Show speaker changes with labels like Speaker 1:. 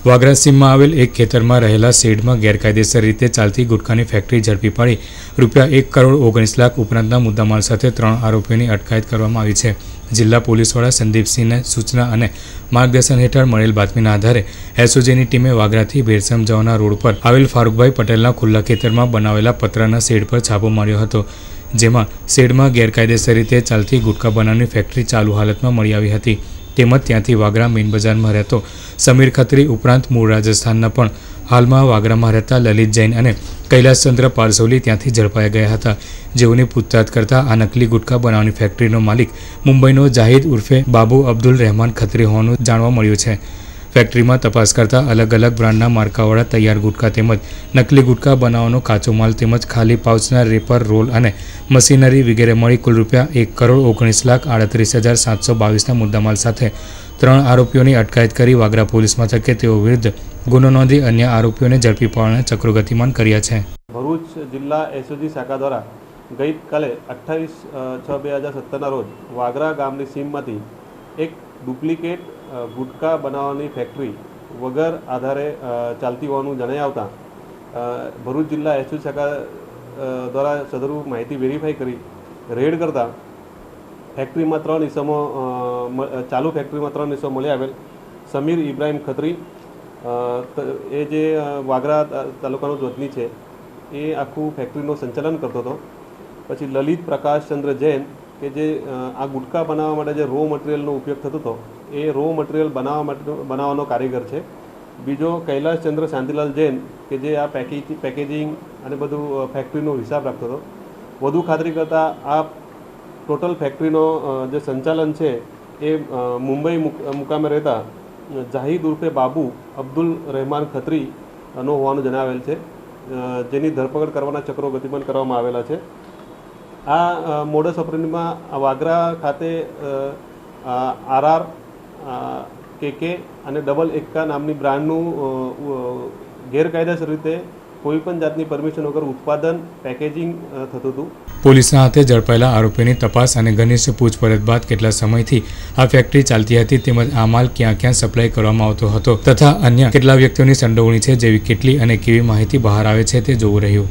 Speaker 1: વાગરા સીમમાં આવેલ એક ખેતરમાં રહેલા શેડમાં ગેરકાયદેસર રીતે ચાલતી ગુટખાની ફેક્ટરી ઝડપી પાડી ₹1,19,00,000 ઉપરાંતના મુદ્દામાલ સાથે 3 આરોપીઓની અટકાયત કરવામાં આવી છે। જિલ્લા પોલીસ વડા સંદીપસિંહને સૂચના અને માર્ગદર્શન હેઠળ મળેલ બાતમીના આધારે એસઓજીની ટીમે વાગરાથી ભેરસમ જવાના રોડ પર આવેલ ફારૂકભાઈ પટેલના ખુલ્લા ખેતરમાં બનાવેલા પતરાના શેડ પર છાપો માર્યો હતો, જેમાં શેડમાં ગેરકાયદેસર રીતે ચાલતી ગુટખા બનાવવાની ફેક્ટરી ચાલુ હાલતમાં મળી આવી હતી। તેમજ ત્યાંથી વાગરા મેઇન બજારમાં રહેતો સમીર ખત્રી ઉપરાંત મૂળ રાજસ્થાનના પણ હાલમાં વાગરામાં રહેતા લલિત જૈન અને કૈલાસચંદ્ર પારસોલી ત્યાંથી ઝડપાયા ગયા હતા, જેઓની પૂછતાછ કરતા આ નકલી ગુટખા બનાવવાની ફેક્ટરીનો માલિક મુંબઈનો જાહિદ ઉર્ફે બાબુ અબ્દુલ રહેમાન ખત્રી હોવાનું જાણવા મળ્યું છે। ફેક્ટરીમાં તપાસ કરતા અલગ અલગ બ્રાન્ડના માર્કાવાળા તૈયાર ગુટખા તેમજ નકલી ગુટખા બનાવવાનો કાચો માલ તેમજ ખાલી પાઉચના રેપર, રોલ અને મશીનરી વગેરે મળી કુલ ₹1,19,38,722ના મુદ્દામાલ સાથે 3 આરોપીઓની અટકાયત કરી વાગરા પોલીસ મથકે તેઓ વિરુદ્ધ ગુનો નોંધી અન્ય આરોપીઓને ઝડપી પાડવાના ચક્રો ગતિમાન કર્યા છે।
Speaker 2: ભરૂચ જિલ્લા એસઓજી શાખા દ્વારા ગઈકાલે 28/6/2017ના રોજ વાગરા ગામની સીમમાંથી એક ડુપ્લિકેટ ગુટખા બનાવવાની ફેક્ટરી વગર આધારે ચાલતી હોવાનું જણાઈ આવતા ભરૂચ જિલ્લા એસઓજી શાખા દ્વારા સદરૂ માહિતી વેરીફાઈ કરી રેડ કરતા ફેક્ટરીમાં 3 ઇસમો ચાલુ ફેક્ટરીમાં 3 ઇસમો મળી આવેલ સમીર ઇબ્રાહિમ ખત્રી એ જે વાગરા તાલુકાનો જોતની છે, એ આખું ફેક્ટરીનું સંચાલન કરતો હતો। પછી લલિત પ્રકાશચંદ્ર જૈન કે જે આ ગુટખા બનાવવા માટે જે રો મટીરિયલનો ઉપયોગ થતો હતો એ રો મટીરિયલ બનાવવાનો કારીગર છે। બીજો કૈલાસચંદ્ર શાંતિલાલ જૈન કે જે આ પેકેજિંગ અને બધું ફેક્ટરીનો હિસાબ રાખતો હતો। વધુ ખાતરી કરતાં આ ટોટલ ફેક્ટરીનો જે સંચાલન છે એ મુંબઈ મુકામે રહેતા જાહિદ ઉર્ફે બાબુ અબ્દુલ રહેમાન ખત્રીનો હોવાનું જણાવેલ છે, જેની ધરપકડ કરવાના ચક્રો ગતિમાન કરવામાં આવેલા છે। આ મોડસ ઓપરેન્ડીમાં વાગરા ખાતે RR, KK અને ડબલ એક્કા નામની બ્રાન્ડનું ગેરકાયદેસર રીતે કોઈપણ જાતની પરમિશન વગર ઉત્પાદન, પેકેજિંગ થતું હતું।
Speaker 1: પોલીસના હાથે ઝડપાયેલા આરોપીઓની તપાસ અને ઘનિષ્ઠ પૂછપરછ બાદ કેટલા સમયથી આ ફેક્ટરી ચાલતી હતી તેમજ આ માલ ક્યાં ક્યાં સપ્લાય કરવામાં આવતો હતો તથા અન્ય કેટલા વ્યક્તિઓની સંડોવણી છે જેવી કેટલી અને કેવી માહિતી બહાર આવે છે તે જોવું રહ્યું।